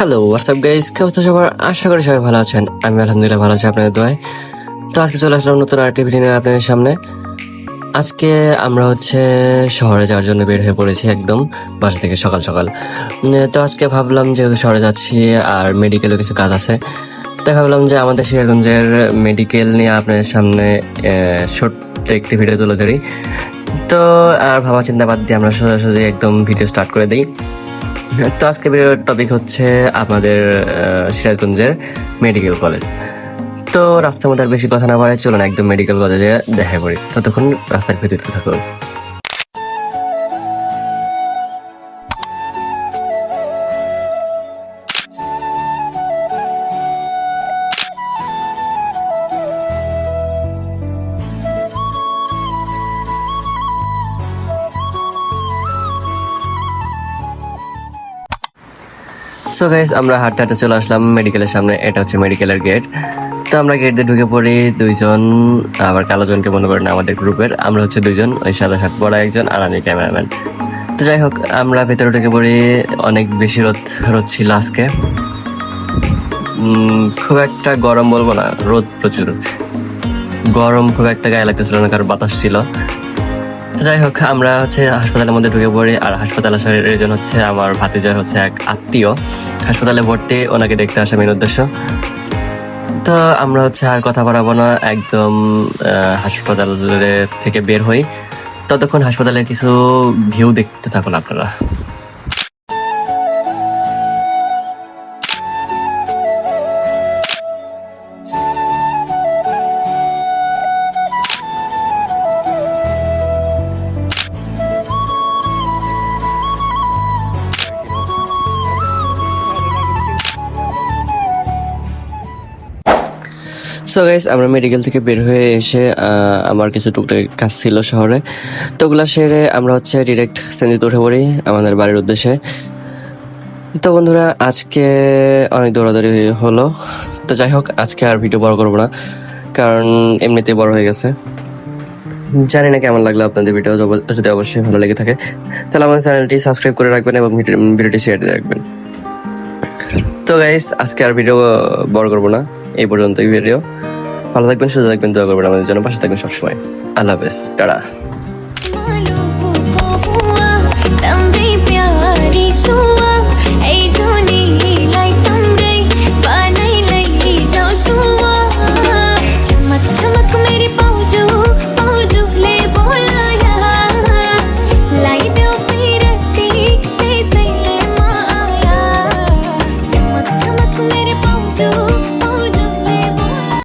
Hello WhatsApp guys, কি অবস্থা সবার? আশা করি সবাই ভালো আছেন। আমি আলহামদুলিল্লাহ ভালো আছি আপনাদের দোয়ায়। তো আজকে চলে আসলাম নতুন আরেকটি ভিডিও নিয়ে আপনাদের সামনে। আজকে আমরা শহরে যাওয়ার জন্য বের হয়ে পড়েছি একদম বাসা থেকে সকাল সকাল। তো আজকে ভাবলাম যেহেতু শহরে যাচ্ছি আর মেডিকেলও কিছু কাজ আছে, তাই ভাবলাম যে আমাদের সিরাজগঞ্জের মেডিকেল নিয়ে আপনাদের সামনে ছোট্ট একটি ভিডিও তুলে ধরি। তো আর ভাবা চিন্তা বাদ দিয়ে আমরা সোজাসুজি একদম ভিডিও স্টার্ট করে দিই। তো আজকে ভিডিওর টপিক হচ্ছে আমাদের সিরাজগঞ্জের মেডিকেল কলেজ। তো রাস্তার মধ্যে আর বেশি কথা না বাড়ায় চলুন একদম মেডিকেল কলেজে দেখা করি। ততক্ষণ রাস্তার ভিতরে থাকুন। সো গাইস, আমরা হাঁটতে হাঁটতে চলে আসলাম মেডিকেলের সামনে। এটা হচ্ছে মেডিকেলের গেট। তো আমরা গেট দিয়ে ঢুকে পড়ি দুইজন, আবার কালো জনকে মনে করেন আমাদের গ্রুপের। আমরা হচ্ছে দুইজন, ওই সাদা শার্ট পরা একজন আর আমি ক্যামেরাম্যান। তো যাই হোক, আমরা ভেতরে ঢুকে পড়ি। অনেক বেশি রোদ ছিল আজকে। খুব একটা গরম বলবো না, রোদ প্রচুর। গরম খুব একটা গায়ে লাগতেছিল না, কারণ বাতাস ছিল। যাই হোক, আমরা হাসপাতালের মধ্যে ঢুকে পড়ি। আর হাসপাতাল আসার রিজন হচ্ছে আমার ভাতিজার এক আত্মীয় হাসপাতালে ভর্তি, ওনাকে দেখতে আসা মেন উদ্দেশ্য। তো আমরা আর কথা বাড়াবো না, একদম হাসপাতাল থেকে বের হই। ততক্ষণ হাসপাতালের কিছু ভিউ দেখতে থাকুন আপনারা। সো গাইস, আমরা মেডিকেল থেকে বের হয়ে এসে আমার কিছু টুকটাক কাজ ছিল শহরে, তো ওগুলা সেরে আমরা ডিরেক্ট সেন্দিতে উঠে পড়ি আমাদের বাড়ির উদ্দেশ্যে। তো বন্ধুরা, আজকে অনেক দৌড়াদৌড়ি হলো। তো যাই হোক, আজকে আর ভিডিও বড় করবো না, কারণ এমনিতেই বড় হয়ে গেছে। জানি না কেমন লাগলো আপনাদের ভিডিও। যদি অবশ্যই ভালো লেগে থাকে তাহলে আমার চ্যানেলটি সাবস্ক্রাইব করে রাখবেন এবং ভিডিওটি শেয়ার দিয়ে রাখবেন। তো গাইস, আজকে আর ভিডিও বড় করবো না, এই পর্যন্তই ভিডিও। ভালো থাকবেন, সুস্থ থাকবেন, দোয়া করবেন আমাদের জন্য, পাশে থাকবেন সবসময়। আল্লাহ হাফেজ, টাটা।